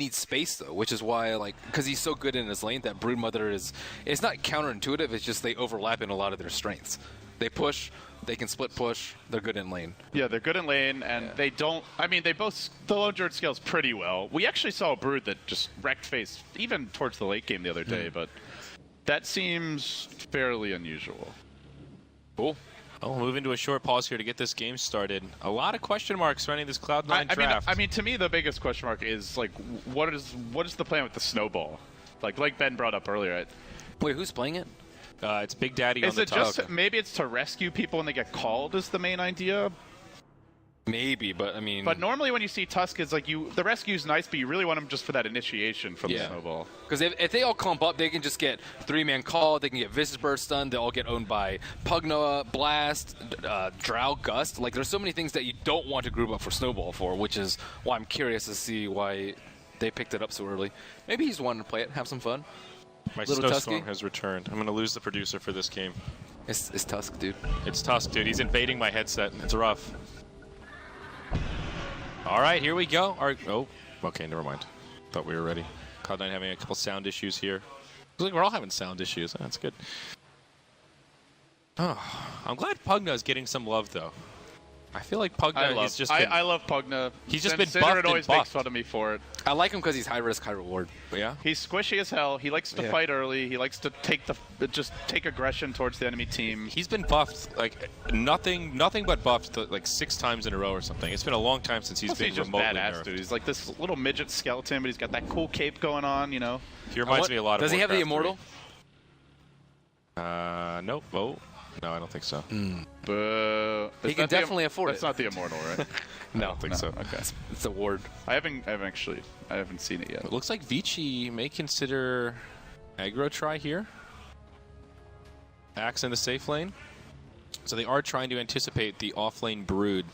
needs space though, which is why because he's so good in his lane that Broodmother it's not counterintuitive, it's just they overlap in a lot of their strengths. They push, they can split push, they're good in lane. Yeah, they're good in lane, and they don't, I mean, the lone druid scales pretty well. We actually saw a Brood that just wrecked face even towards the late game the other day, but that seems fairly unusual. Cool. We'll move into a short pause here to get this game started. A lot of question marks surrounding this Cloud9 draft. I mean, to me, the biggest question mark is, like, what is the plan with the snowball? Like Ben brought up earlier. Right? Wait, who's playing it? It's Big Daddy on the top. Is it just, maybe it's to rescue people when they get called is the main idea? Maybe, but I mean... But normally when you see Tusk, it's like the rescue's nice, but you really want them just for that initiation from the snowball. Because if they all clump up, they can just get 3-man call, they can get Vicious Burst done, they all get owned by Pugna, Blast, Drow, Gust. Like, there's so many things that you don't want to group up for Snowball for, which is why I'm curious to see why they picked it up so early. Maybe he's wanting to play it, have some fun. My Snowstorm has returned. I'm going to lose the producer for this game. It's Tusk, dude. It's Tusk, dude. He's invading my headset. It's rough. All right, here we go. Oh, okay, never mind. Thought we were ready. Cloud9 having a couple sound issues here. Looks like we're all having sound issues. That's good. Oh, I'm glad Pugna is getting some love, though. I feel like Pugna has just been... I love Pugna. He's just been buffed and always makes fun of me for it. I like him because he's high risk, high reward. But yeah? He's squishy as hell. He likes to fight early. He likes to take aggression towards the enemy team. He's been buffed, like, nothing but buffed, like 6 times in a row or something. It's been a long time since he's been remotely nerfed. Dude. He's like this little midget skeleton, but he's got that cool cape going on, you know? He reminds me a lot of Does he have the Immortal? Nope. Oh. No, I don't think so. He can definitely afford it. That's not the Immortal, right? No, I don't think so. Okay. It's a ward. I haven't seen it yet. It looks like Vici may consider aggro try here. Axe in the safe lane. So they are trying to anticipate the offlane Brood.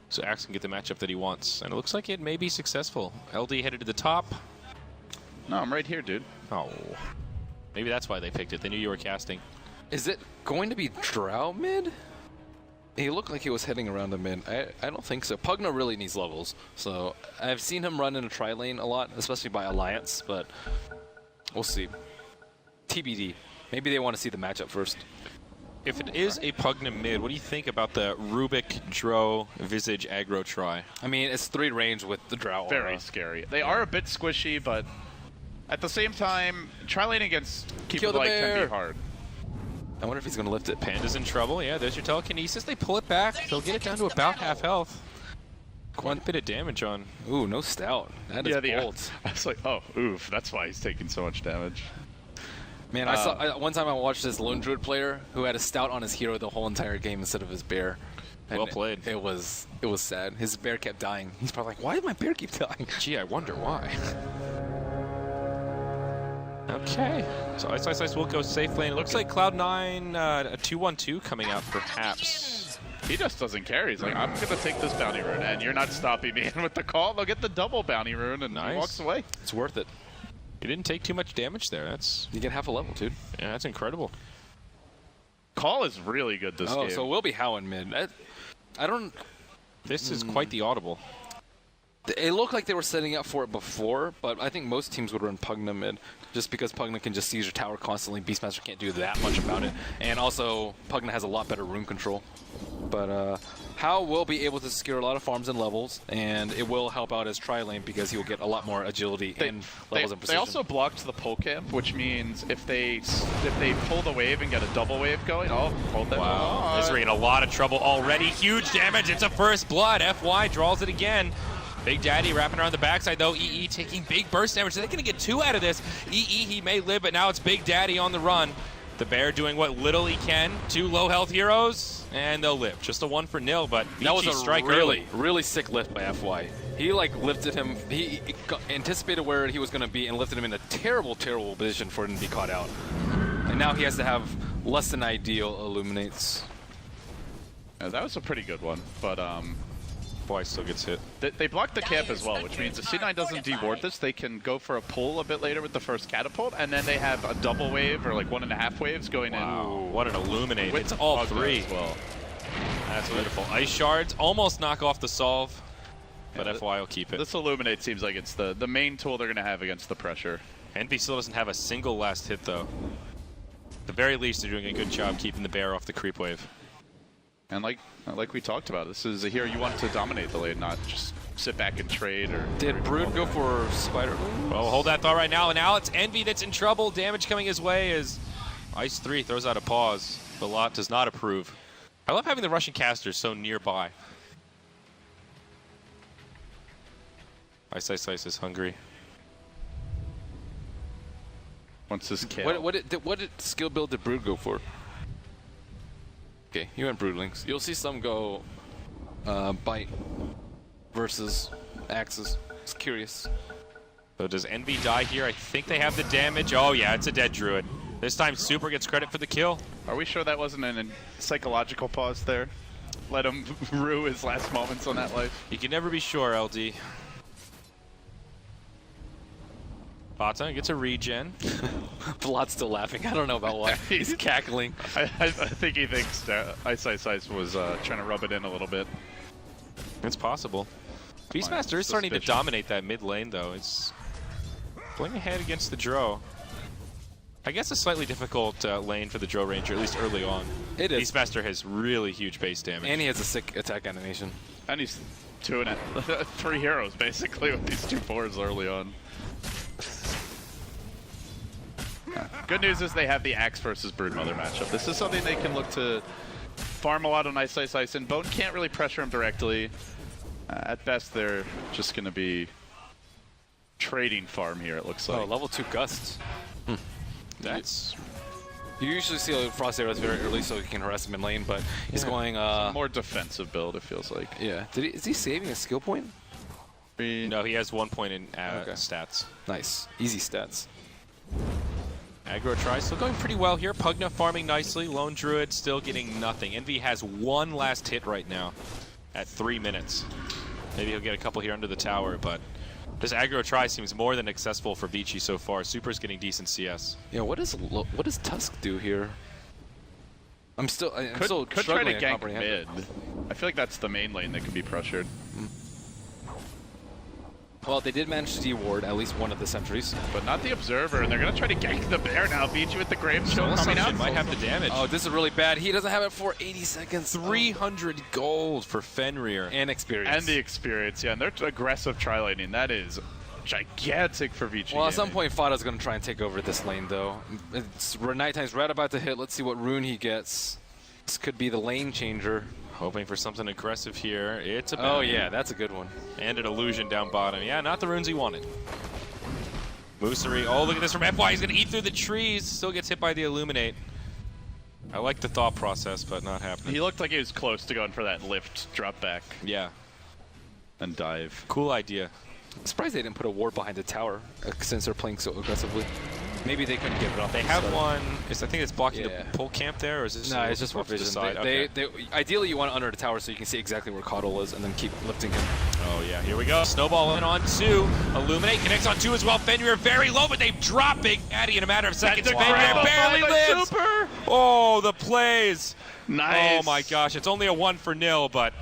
So Axe can get the matchup that he wants. And it looks like it may be successful. LD headed to the top. No, I'm right here, dude. Oh. Maybe that's why they picked it. They knew you were casting. Is it going to be Drow mid? He looked like he was heading around the mid. I don't think so. Pugna really needs levels. So I've seen him run in a tri-lane a lot, especially by Alliance, but we'll see. TBD. Maybe they want to see the matchup first. If it is a Pugna mid, what do you think about the Rubik, Dro, Visage aggro try? I mean, it's 3 range with the Drow aura. Very scary. They are a bit squishy, but at the same time, tri-lane against Keep It Light can be hard. I wonder if he's going to lift it. Panda's in trouble. Yeah, there's your telekinesis. They pull it back. They'll get it down to about half health. Quite a bit of damage on. Ooh, no stout. That is bold. I was like, oh, oof. That's why he's taking so much damage. Man, I saw one time I watched this lone druid player who had a stout on his hero the whole entire game instead of his bear. And well played. It was sad. His bear kept dying. He's probably like, why did my bear keep dying? Gee, I wonder why. Okay, so Ice will go safe lane. It looks like Cloud9, a 2-1-2 coming out perhaps. He just doesn't care. He's like, I'm going to take this bounty rune, and you're not stopping me. And with the call, they'll get the double bounty rune, and he walks away. It's worth it. He didn't take too much damage there. You get half a level, dude. Yeah, that's incredible. Call is really good this game. Oh, so we'll be How in mid. I don't... This is quite the audible. It looked like they were setting up for it before, but I think most teams would run Pugna mid, just because Pugna can just seize your tower constantly. Beastmaster can't do that much about it. And also, Pugna has a lot better rune control. But How will be able to secure a lot of farms and levels, and it will help out as tri-lane because he will get a lot more agility and levels and precision. They also blocked the pull camp, which means if they pull the wave and get a double wave going, hold them. Wow, Misery in a lot of trouble already. Huge damage. It's a first blood. FY draws it again. Big Daddy wrapping around the backside, though. EE taking big burst damage. They're going to get 2 out of this. EE, he may live, but now it's Big Daddy on the run. The bear doing what little he can. 2 low health heroes, and they'll live. Just a 1 for nil, but Vici that was a strike really sick lift by FY. He lifted him. He anticipated where he was going to be and lifted him in a terrible position for him to be caught out. And now he has to have less than ideal illuminates. Yeah, that was a pretty good one, but FY still gets hit. They blocked the camp as well, which means if C9 doesn't deward this, they can go for a pull a bit later with the first catapult, and then they have a double wave or like 1.5 waves going in. Wow, what an illuminate. With it's all Pugna 3. as well. That's beautiful. Ice shards almost knock off the solve. but FY will keep it. This Illuminate seems like it's the main tool they're going to have against the pressure. Envy still doesn't have a single last hit, though. At the very least, they're doing a good job keeping the bear off the creep wave. And like we talked about, this is a hero you want to dominate the lane, not just sit back and trade. Or Did Brood go for Spider? Well, hold that thought right now. And now it's Envy that's in trouble. Damage coming his way as Ice 3 throws out a pause. The lot does not approve. I love having the Russian casters so nearby. Ice is hungry. Wants this kill. What did skill build did Brood go for? Okay, you went Broodlings. You'll see some go Bite versus Axes. Just curious. So does Envy die here? I think they have the damage. Oh yeah, it's a dead Druid. This time Super gets credit for the kill. Are we sure that wasn't a psychological pause there? Let him rue his last moments on that life. You can never be sure, LD. Bata gets a regen. Vlad's still laughing. I don't know about why. He's cackling. I think he thinks Ice was trying to rub it in a little bit. It's possible. Beastmaster is starting to dominate that mid lane, though. It's going ahead against the Drow. I guess a slightly difficult lane for the Drow Ranger, at least early on. It is. Beastmaster has really huge base damage. And he has a sick attack animation. And he's 3 heroes, basically, with these 2 4s early on. Good news is they have the Axe versus Broodmother matchup. This is something they can look to farm a lot on Ice, and Bone can't really pressure him directly. At best, they're just going to be trading farm here, it looks like. Oh, level 2 Gusts. That's... You usually see Frost Arrows very early so he can harass him in lane, but he's going... It's a more defensive build, it feels like. Yeah. Is he saving a skill point? No, he has 1 point in stats. Nice. Easy stats. Aggro try still going pretty well here. Pugna farming nicely. Lone Druid still getting nothing. Envy has 1 last hit right now at 3 minutes. Maybe he'll get a couple here under the tower, but this aggro try seems more than successful for Vici so far. Super's getting decent CS. Yeah, what does Tusk do here? I'm still could try struggling to to gank comprehend. mid. I feel like that's the main lane that can be pressured. Well, they did manage to de-ward at least one of the sentries. But not the Observer, and they're going to try to gank the bear now. Vici with the Gravestone coming out. Might have the damage. Oh, this is really bad. He doesn't have it for 80 seconds. 300 gold for Fenrir. And experience. And the experience, yeah. And they're aggressive tri-laning. That is gigantic for Vici. Well, at some point, Fada's going to try and take over this lane, though. Nighttime's right about to hit. Let's see what rune he gets. This could be the lane changer. Hoping for something aggressive here. It's a Oh, yeah, that's a good one. And an illusion down bottom. Yeah, not the runes he wanted. Moosery. Oh, look at this from FY. He's going to eat through the trees. Still gets hit by the Illuminate. I like the thought process, but not happening. He looked like he was close to going for that lift, drop back. Yeah. And dive. Cool idea. I'm surprised they didn't put a ward behind the tower since they're playing so aggressively. Maybe they couldn't get it off. They have one. I think it's blocking the pull camp there, or is this? No, it's just for vision. Ideally, you want it under the tower so you can see exactly where Coddle is, and then keep lifting him. Oh yeah, here we go. Snowball in on 2. Illuminate connects on 2 as well. Fenrir very low, but they drop Big Daddy in a matter of seconds. Fenrir barely lives. Super. Oh, the plays. Nice. Oh my gosh, it's only a 1-0, but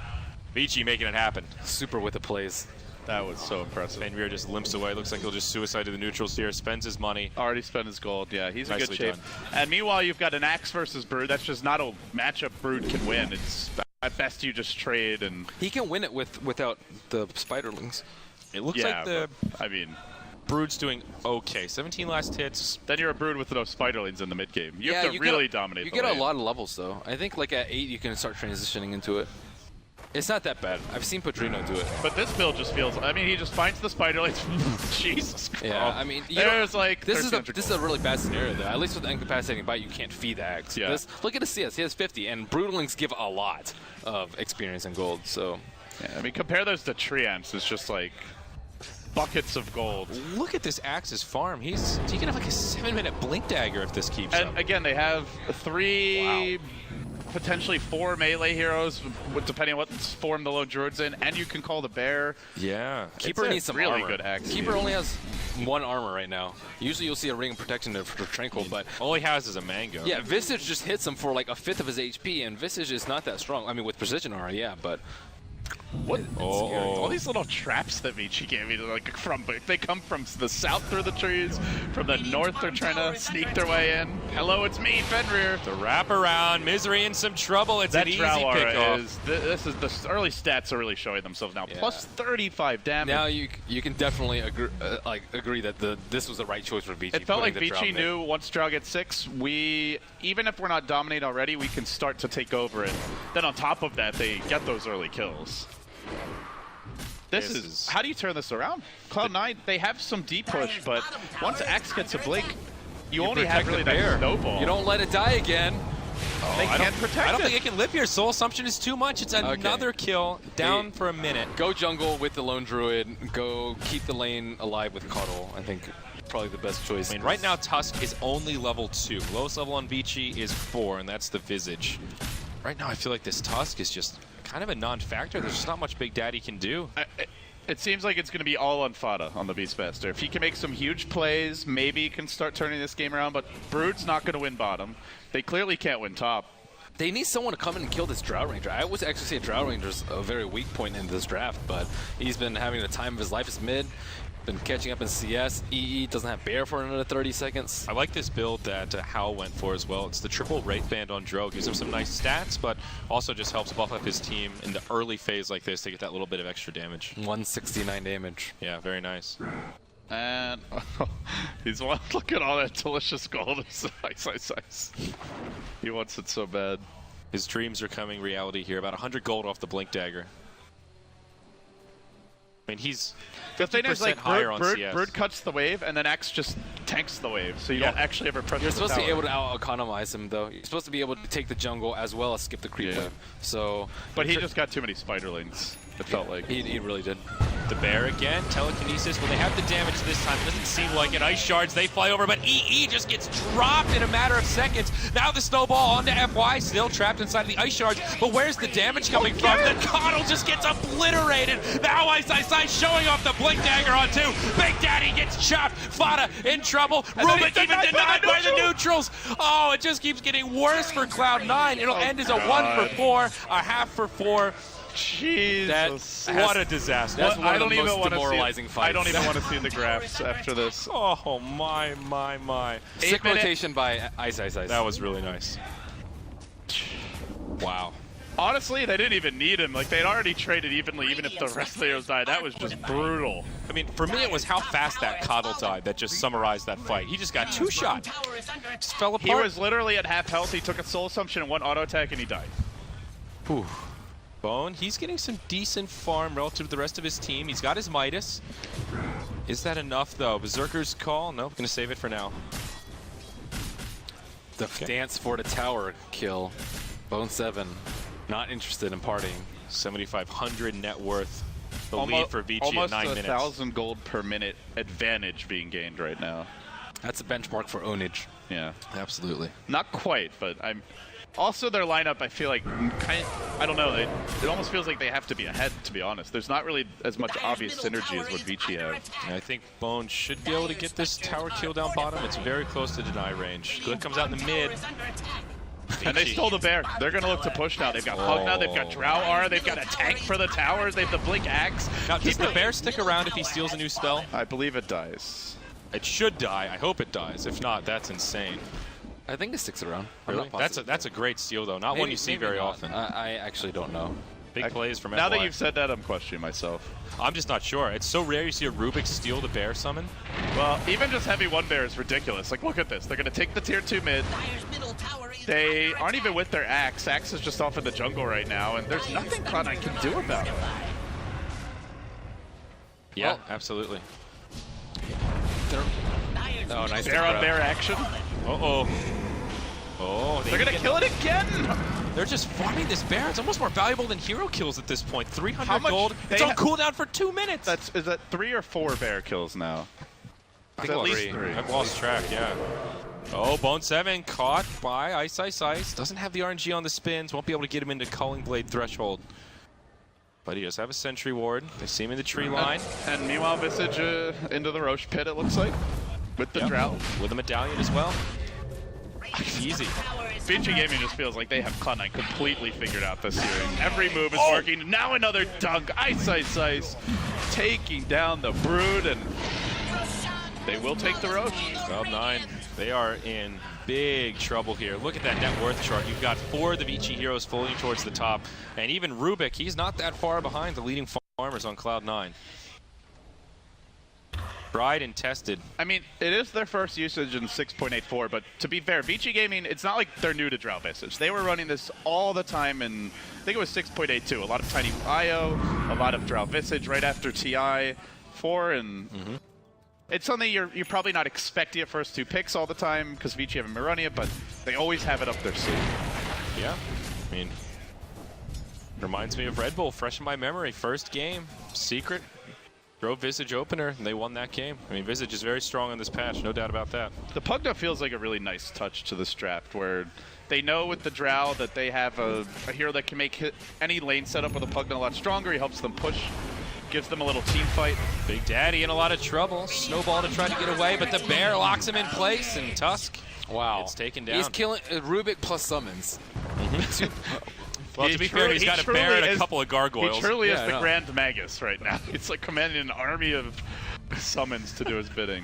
Vici making it happen. Super with the plays. That was so impressive. Fenrir just limps away. Looks like he'll just suicide to the neutrals here. Spends his money. Already spent his gold. Yeah, he's in Nicely good shape. done. And meanwhile, you've got an Axe versus Brood. That's just not a matchup Brood can win. It's at best you just trade and... He can win it without the Spiderlings. It looks like the... I mean... Brood's doing okay. 17 last hits. Then you're a Brood with no Spiderlings in the mid game. You have to really dominate You the get lane. a lot of levels, though. I think like at 8, you can start transitioning into it. It's not that bad. I've seen Padrino do it. But this build just feels... I mean, he just finds the Spiderlings. Jesus Christ. Yeah, I mean... There's like... This is a really bad scenario, though. At least with the incapacitating bite, you can't feed the Axe. Yeah. Look at his CS. He has 50, and Broodlings give a lot of experience and gold, so... Yeah, I mean, compare those to Triamps. It's just like... buckets of gold. Look at this Axe's farm. He can have like a 7-minute blink dagger if this keeps up. And again, they have 3... potentially 4 melee heroes, depending on what form the Lone Druid's in, and you can call the bear. Yeah. Keeper needs some really armor. good axe. Keeper only has 1 armor right now. Usually you'll see a ring of protection for Tranquil, but... all he has is a mango. Yeah, Visage just hits him for like a 5th of his HP, and Visage is not that strong. I mean, with precision armor, yeah, but... What? Oh. All these little traps that Vici gave me, like they come from the south through the trees, from the north they're trying to sneak their way in. Hello, it's me, Fenrir. The wraparound, Misery in some trouble. It's That an easy Drow aura pickoff. this is the early stats are really showing themselves now. Yeah. Plus 35 damage. Now you can definitely agree that this was the right choice for Vici. It felt like putting the Drow Vici mid. knew once Drow gets 6, even if we're not dominating already, we can start to take over it. Then on top of that, they get those early kills. This is how do you turn this around? Cloud9, they have some deep push, but once Axe gets a blink, you only have really that snowball. You don't let it die again. They can't protect I don't it. think it can live here. Soul Assumption is too much. It's another kill down for a minute. Go jungle with the lone druid. Go keep the lane alive with Cuddle. I think probably the best choice. I mean, right now Tusk is only level 2. Lowest level on Vici is 4, and that's the Visage. Right now I feel like this Tusk is just kind of a non-factor. There's just not much Big Daddy can do. It seems like it's going to be all on Fada on the Beastmaster. If he can make some huge plays, maybe he can start turning this game around, but Brood's not going to win bottom. They clearly can't win top. They need someone to come in and kill this Drow Ranger. I would actually say Drow Ranger's a very weak point in this draft, but he's been having the time of his life as mid. Been catching up in CS. EE doesn't have Bear for another 30 seconds. I like this build that Hal went for as well. It's the triple Wraith Band on Dro. Gives him some nice stats, but also just helps buff up his team in the early phase like this to get that little bit of extra damage. 169 damage. Yeah, very nice. And look at all that delicious gold. Ice. He wants it so bad. His dreams are coming reality here. About 100 gold off the Blink Dagger. I mean, he's 50% higher on CS. Brood cuts the wave, and then X just tanks the wave, so you don't actually ever press You're the supposed to be tower. able to out-economize him, though. You're supposed to be able to take the jungle as well as skip the creep wave. So, but he just got too many spiderlings, it felt like. He really did. The Bear again, telekinesis. Well, they have the damage this time. It doesn't seem like it. Ice shards, they fly over, but EE just gets dropped in a matter of seconds. Now the snowball onto FY, still trapped inside the ice shards. But where's the damage coming from? The Coddle just gets obliterated. Now Ice showing off the Blink Dagger on 2. Big Daddy gets chopped. Fada in trouble. Rubik even denied by the neutrals. Oh, it just keeps getting worse for Cloud9. It'll end as a 1 for 4, a half for 4. Jesus. What a disaster. That's one I of don't the even most want to demoralizing see. fights. I don't even want to see the graphs after this. Oh, my. Sick rotation by Ice. That was really nice. Wow. Honestly, they didn't even need him. Like, they'd already traded evenly, even if the rest of the heroes died. That was just brutal. I mean, for me, it was how fast that Coddle died that just summarized that fight. He just got 2-shot. Just fell apart. He was literally at half health. He took a soul assumption and 1 auto attack, and he died. Whew. Bone, he's getting some decent farm relative to the rest of his team. He's got his Midas. Is that enough, though? Berserker's call? Nope, gonna save it for now. The dance for the tower kill. Bone 7, not interested in partying. 7,500 net worth. The lead for Vici at 9 minutes. Almost 1,000 gold per minute advantage being gained right now. That's a benchmark for ownage. Yeah. Absolutely. Not quite, but I'm... Also, their lineup, I feel like, I don't know, it almost feels like they have to be ahead, to be honest. There's not really as much obvious synergy as what Vici have. And I think Bone should be able to get this tower kill down bottom. It's very close to deny range. Good comes out in the mid. And they stole the Bear. They're going to look to push now. They've got Pug now, they've got Drow Aura, they've got a tank for the towers, they have the Blink Axe. Now, does the Bear stick around if he steals a new spell? I believe it dies. It should die. I hope it dies. If not, that's insane. I think it sticks around. Really? That's a great steal, though. Not one you see very often. I actually don't know. Big plays from Now FY. that you've said that, I'm questioning myself. I'm just not sure. It's so rare you see a Rubik steal the Bear summon. Well, even just heavy 1 Bear is ridiculous. Like, look at this. They're going to take the tier 2 mid. They aren't even with their Axe. Axe is just off in the jungle right now, and there's nothing Cloud9 can do about it. Yeah, absolutely. Oh, nice. Bear on Bear action. Uh-oh. Oh, They're going to kill it again. They're just farming this Bear. It's almost more valuable than hero kills at this point. 300 How much gold. It's on cooldown for 2 minutes. Is that 3 or 4 Bear kills now? I It's think at least 3. 3. I've lost track, yeah. Oh, Bone 7 caught by Ice. Doesn't have the RNG on the spins. Won't be able to get him into Culling Blade threshold. But he does have a Sentry Ward. They see him in the tree line. And meanwhile, Visage into the Roche pit, it looks like, with the Drought. With a Medallion as well. Easy. Vici Gaming just feels like they have Cloud9 completely figured out this year. Every move is working. Now another dunk. Ice, ice, ice. Taking down the Brood, and they will take the Roche. Cloud9, they are in big trouble here. Look at that net worth chart. You've got 4 of the Vici heroes falling towards the top. And even Rubik, he's not that far behind the leading farmers on Cloud9. Tried and tested. I mean, it is their first usage in 6.84, but to be fair, Vici Gaming, it's not like they're new to Drow Visage. They were running this all the time in, I think it was 6.82. A lot of Tiny IO, a lot of Drow Visage right after TI4, and it's something you're probably not expecting at first 2 picks all the time because Vici haven't been running it, but they always have it up their sleeve. Yeah, I mean, reminds me of Red Bull, fresh in my memory. First game, secret. Drove Visage opener, and they won that game. I mean, Visage is very strong on this patch, no doubt about that. The Pugna feels like a really nice touch to this draft, where they know with the Drow that they have a hero that can make any lane setup with a Pugna a lot stronger. He helps them push, gives them a little team fight. Big Daddy in a lot of trouble. Snowball to try to get away, but the Bear locks him in place, and Tusk gets taken down. He's killing Rubik plus summons. Well, to be fair, he's got a bear and a couple of gargoyles. He truly is the Grand Magus right now. It's like commanding an army of summons to do his bidding.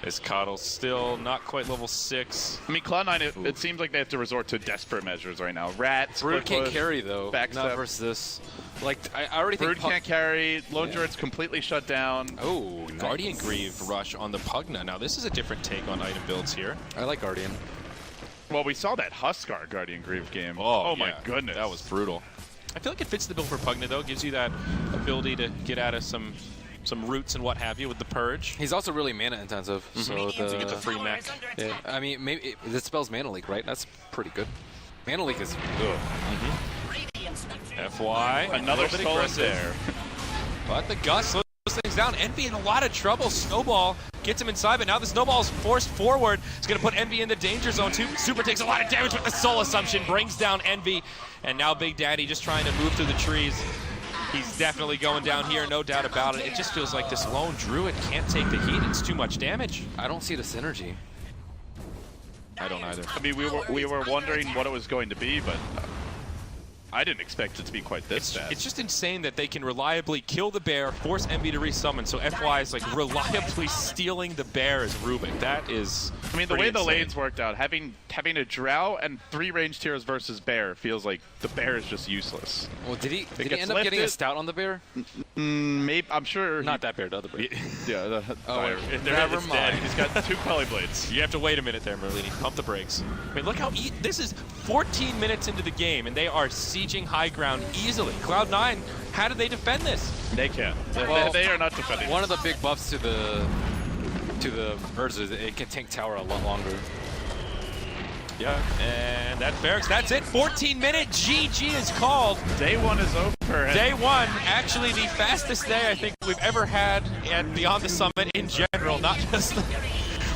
This Coddle's still not quite level 6. I mean, Cloud9, it seems like they have to resort to desperate measures right now. Rats, Brood can't carry, though. Backstep. Not versus this. Like, I already think Brood can't carry. Lone Druid's completely shut down. Oh, Guardian Greave rush on the Pugna. Now, this is a different take on item builds here. I like Guardian. Well, we saw that Huskar Guardian Greave game. Oh my goodness. That was brutal. I feel like it fits the build for Pugna, though. Gives you that ability to get out of some roots and what have you with the Purge. He's also really mana intensive, so you get the free mech. Yeah, I mean, maybe it spells Mana Leak, right? That's pretty good. Mana Leak is FY, another stolen there. But the Gus slows things down. Envy in a lot of trouble. Snowball gets him inside, but now the Snowball is forced forward. It's going to put Envy in the danger zone too. Super takes a lot of damage with the Soul Assumption, brings down Envy, and now Big Daddy just trying to move through the trees. He's definitely going down here, no doubt about it. It just feels like this lone Druid can't take the heat. It's too much damage. I don't see the synergy. I don't either. I mean, we were wondering what it was going to be, but I didn't expect it to be quite this bad. It's just insane that they can reliably kill the bear, force Envy to resummon, so FY is like reliably stealing the bear as Rubik. That is I mean, the way the lanes worked out, having a Drow and 3 ranged heroes versus bear feels like the bear is just useless. Well, did he end up getting a stout on the bear? Maybe, I'm sure. Not that bear, the other bear. Yeah. Never mind. He's got 2 Quelly Blades. You have to wait a minute there, Merlini. Pump the brakes. I mean, look how this is 14 minutes into the game, and they are sieging high ground easily. Cloud9, how do they defend this? They can't. Well, they are not defending. One of the big buffs to the Urza is it can tank tower a lot longer. Yeah, and that barracks, that's it. 14-minute GG is called. Day 1 is over. Day 1, actually the fastest day I think we've ever had at Beyond the Summit in general, not just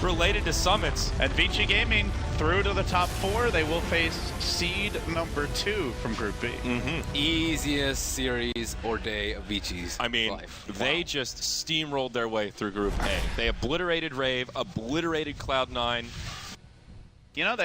related to summits. And Vici Gaming through to the top 4. They will face seed number 2 from Group B. Easiest series or day of Vici's life. They just steamrolled their way through Group A. They obliterated Rave, obliterated Cloud9. You know,